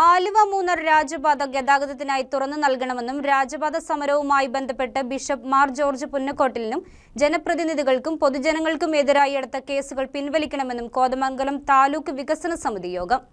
ആലുവ മൂന്നാർ രാജപാത ഗതാഗതത്തിനായി തുറന്നു നൽകണമെന്നും രാജപാത സമരവുമായി ബന്ധപ്പെട്ട് ബിഷപ്പ് മാർ ജോർജ് പുന്നക്കോട്ടിലിനും ജനപ്രതിനിധികൾക്കും പൊതുജനങ്ങൾക്കും എതിരായി എടുത്ത കേസുകൾ പിൻവലിക്കണമെന്നും കോതമംഗലം താലൂക്ക് വികസന സമിതി യോഗം.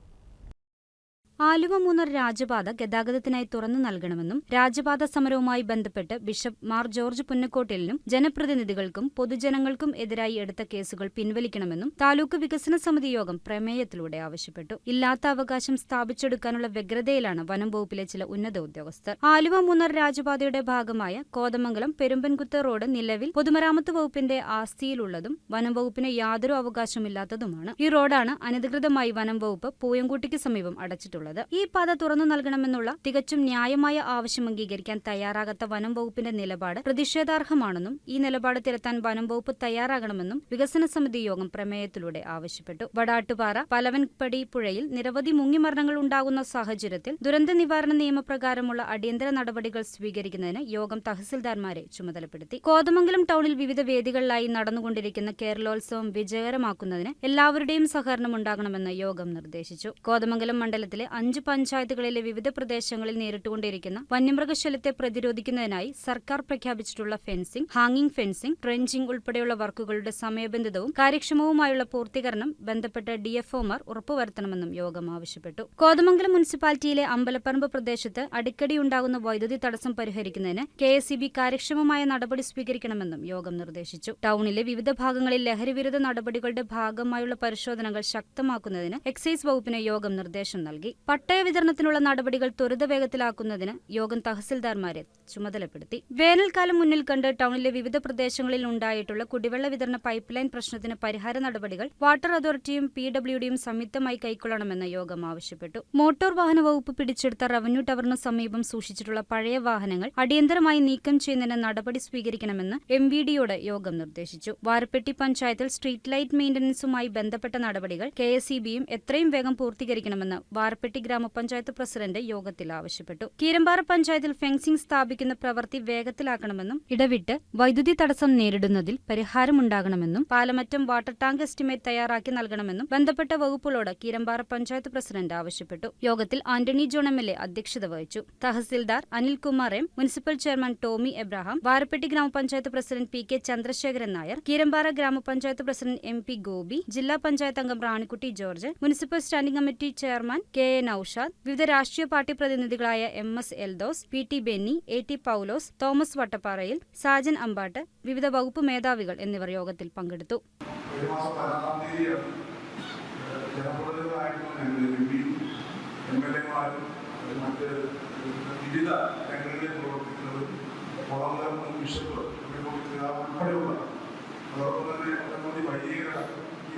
ആലുവ മൂന്നാർ രാജപാത ഗതാഗതത്തിനായി തുറന്നു നൽകണമെന്നും രാജപാത സമരവുമായി ബന്ധപ്പെട്ട് ബിഷപ്പ് മാർ ജോർജ് പുന്നക്കോട്ടിലിനും ജനപ്രതിനിധികൾക്കും പൊതുജനങ്ങൾക്കും എതിരായി എടുത്ത കേസുകൾ പിൻവലിക്കണമെന്നും താലൂക്ക് വികസന സമിതി യോഗം പ്രമേയത്തിലൂടെ ആവശ്യപ്പെട്ടു. ഇല്ലാത്ത അവകാശം സ്ഥാപിച്ചെടുക്കാനുള്ള വ്യഗ്രതയിലാണ് വനം വകുപ്പിലെ ചില ഉന്നത ഉദ്യോഗസ്ഥർ. ആലുവ മൂന്നാർ രാജപാതയുടെ ഭാഗമായ കോതമംഗലം പെരുമ്പൻകുത്ത് റോഡ് നിലവിൽ പൊതുമരാമത്ത് വകുപ്പിന്റെ ആസ്തിയിലുള്ളതും വനം വകുപ്പിന് യാതൊരു അവകാശമില്ലാത്തതുമാണ്. ഈ റോഡാണ് അനധികൃതമായി വനം വകുപ്പ് പൂയംകുട്ടിക്ക് സമീപം അടച്ചിട്ടുള്ളത്. ഈ പാത തുറന്നു നൽകണമെന്നുള്ള തികച്ചും ന്യായമായ ആവശ്യം അംഗീകരിക്കാൻ തയ്യാറാകാത്ത വനം വകുപ്പിന്റെ നിലപാട് പ്രതിഷേധാർഹമാണെന്നും ഈ നിലപാട് തിരുത്താൻ വനം വകുപ്പ് തയ്യാറാകണമെന്നും വികസന സമിതി യോഗം പ്രമേയത്തിലൂടെ ആവശ്യപ്പെട്ടു. വടാട്ടുപാറ പലവൻപടി പുഴയിൽ നിരവധി മുങ്ങിമരണങ്ങൾ ഉണ്ടാകുന്ന സാഹചര്യത്തിൽ ദുരന്ത നിവാരണ നിയമപ്രകാരമുള്ള അടിയന്തര നടപടികൾ സ്വീകരിക്കുന്നതിന് യോഗം തഹസിൽദാർമാരെ ചുമതലപ്പെടുത്തി. കോതമംഗലം ടൗണിൽ വിവിധ വേദികളിലായി നടന്നുകൊണ്ടിരിക്കുന്ന കേരളോത്സവം വിജയകരമാക്കുന്നതിന് എല്ലാവരുടെയും സഹകരണം ഉണ്ടാകണമെന്ന് യോഗം നിർദ്ദേശിച്ചു. കോതമംഗലം മണ്ഡലത്തിലെ 5 പഞ്ചായത്തുകളിലെ വിവിധ പ്രദേശങ്ങളിൽ നേരിട്ടുകൊണ്ടിരിക്കുന്ന വന്യമൃഗശല്യത്തെ പ്രതിരോധിക്കുന്നതിനായി സർക്കാർ പ്രഖ്യാപിച്ചിട്ടുള്ള ഫെൻസിംഗ്, ഹാങ്ങിംഗ് ഫെൻസിംഗ്, ട്രെഞ്ചിംഗ് ഉൾപ്പെടെയുള്ള വർക്കുകളുടെ സമയബന്ധിതവും കാര്യക്ഷമവുമായുള്ള പൂർത്തീകരണം ബന്ധപ്പെട്ട ഡിഎഫ്ഒമാർ ഉറപ്പുവരുത്തണമെന്നും യോഗം ആവശ്യപ്പെട്ടു. കോതമംഗലം മുനിസിപ്പാലിറ്റിയിലെ അമ്പലപ്പറമ്പ് പ്രദേശത്ത് അടിക്കടി ഉണ്ടാകുന്ന വൈദ്യുതി തടസ്സം പരിഹരിക്കുന്നതിന് കെഎസ്ഇബി കാര്യക്ഷമമായ നടപടി സ്വീകരിക്കണമെന്നും യോഗം നിർദ്ദേശിച്ചു. ടൗണിലെ വിവിധ ഭാഗങ്ങളിൽ ലഹരിവിരുദ്ധ നടപടികളുടെ ഭാഗമായുള്ള പരിശോധനകൾ ശക്തമാക്കുന്നതിന് എക്സൈസ് വകുപ്പിന് യോഗം നിർദ്ദേശം നൽകി. പട്ടയ വിതരണത്തിനുള്ള നടപടികൾ ത്വരിതവേഗത്തിലാക്കുന്നതിന് യോഗം തഹസിൽദാർമാരെ ചുമതലപ്പെടുത്തി. വേനൽക്കാലം മുന്നിൽ കണ്ട് ടൗണിലെ വിവിധ പ്രദേശങ്ങളിൽ ഉണ്ടായിട്ടുള്ള കുടിവെള്ള വിതരണ പൈപ്പ് ലൈൻ പ്രശ്നത്തിന് പരിഹാര നടപടികൾ വാട്ടർ അതോറിറ്റിയും PWDയും സംയുക്തമായി കൈക്കൊള്ളണമെന്ന് യോഗം ആവശ്യപ്പെട്ടു. മോട്ടോർ വാഹന വകുപ്പ് പിടിച്ചെടുത്ത റവന്യൂ ടവറിന് സമീപം സൂക്ഷിച്ചിട്ടുള്ള പഴയ വാഹനങ്ങൾ അടിയന്തരമായി നീക്കം ചെയ്യുന്നതിന് നടപടി സ്വീകരിക്കണമെന്ന് MVDയോട് യോഗം നിർദ്ദേശിച്ചു. വാരപ്പെട്ടി പഞ്ചായത്തിൽ സ്ട്രീറ്റ് ലൈറ്റ് മെയിന്റനൻസുമായി ബന്ധപ്പെട്ട നടപടികൾ KSEBയും എത്രയും വേഗം പൂർത്തീകരിക്കണമെന്ന് വാരപ്പെട്ടി ഗ്രാമപഞ്ചായത്ത് പ്രസിഡന്റ് യോഗത്തിൽ ആവശ്യപ്പെട്ടു. കീരമ്പാറ പഞ്ചായത്തിൽ ഫെൻസിംഗ് സ്ഥാപിക്കുന്ന പ്രവൃത്തി വേഗത്തിലാക്കണമെന്നും ഇടവിട്ട് വൈദ്യുതി തടസ്സം നേരിടുന്നതിൽ പരിഹാരമുണ്ടാകണമെന്നും പാലമറ്റം വാട്ടർ ടാങ്ക് എസ്റ്റിമേറ്റ് തയ്യാറാക്കി നൽകണമെന്നും ബന്ധപ്പെട്ട വകുപ്പുകളോട് കീരമ്പാറ പഞ്ചായത്ത് പ്രസിഡന്റ് ആവശ്യപ്പെട്ടു. യോഗത്തിൽ ആന്റണി ജോൺ MLA അധ്യക്ഷത വഹിച്ചു. Tahsildar Anilkumar M, municipal chairman Tommy Abraham, Varappetty grama panchayat president PK Chandrasekharan Nair, Keerampara grama panchayat president MP Gopi, ജില്ലാ പഞ്ചായത്ത് അംഗം Ranikutty George, municipal standing committee chairman KA Noushad, വിവിധ രാഷ്ട്രീയ പാർട്ടി പ്രതിനിധികളായ MS Eldose, PT Benny, AT Paulose, Thomas Vattapparayil, Sajan Ambatt, വിവിധ വകുപ്പ് മേധാവികൾ എന്നിവർ യോഗത്തിൽ പങ്കെടുത്തു.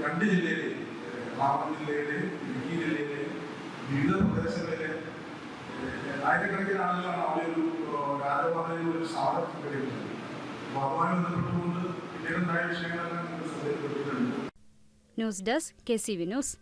രണ്ട് ജില്ലയിലെ ഇടുക്കി ജില്ലയിലെ വിവിധ പ്രദേശങ്ങളിലെ ആയിരക്കണക്കിന് ആളുകളാണ് അവിടെ ഒരു രാജപാതയിൽ ഒരു സമരം സംഘടിപ്പിച്ചത്. അപ്പോൾ അതുമായി ബന്ധപ്പെട്ടുകൊണ്ട് പിന്നീടുണ്ടായ വിഷയങ്ങളെല്ലാം ശ്രദ്ധയിൽപ്പെട്ടിട്ടുണ്ട്. News desk KCV news.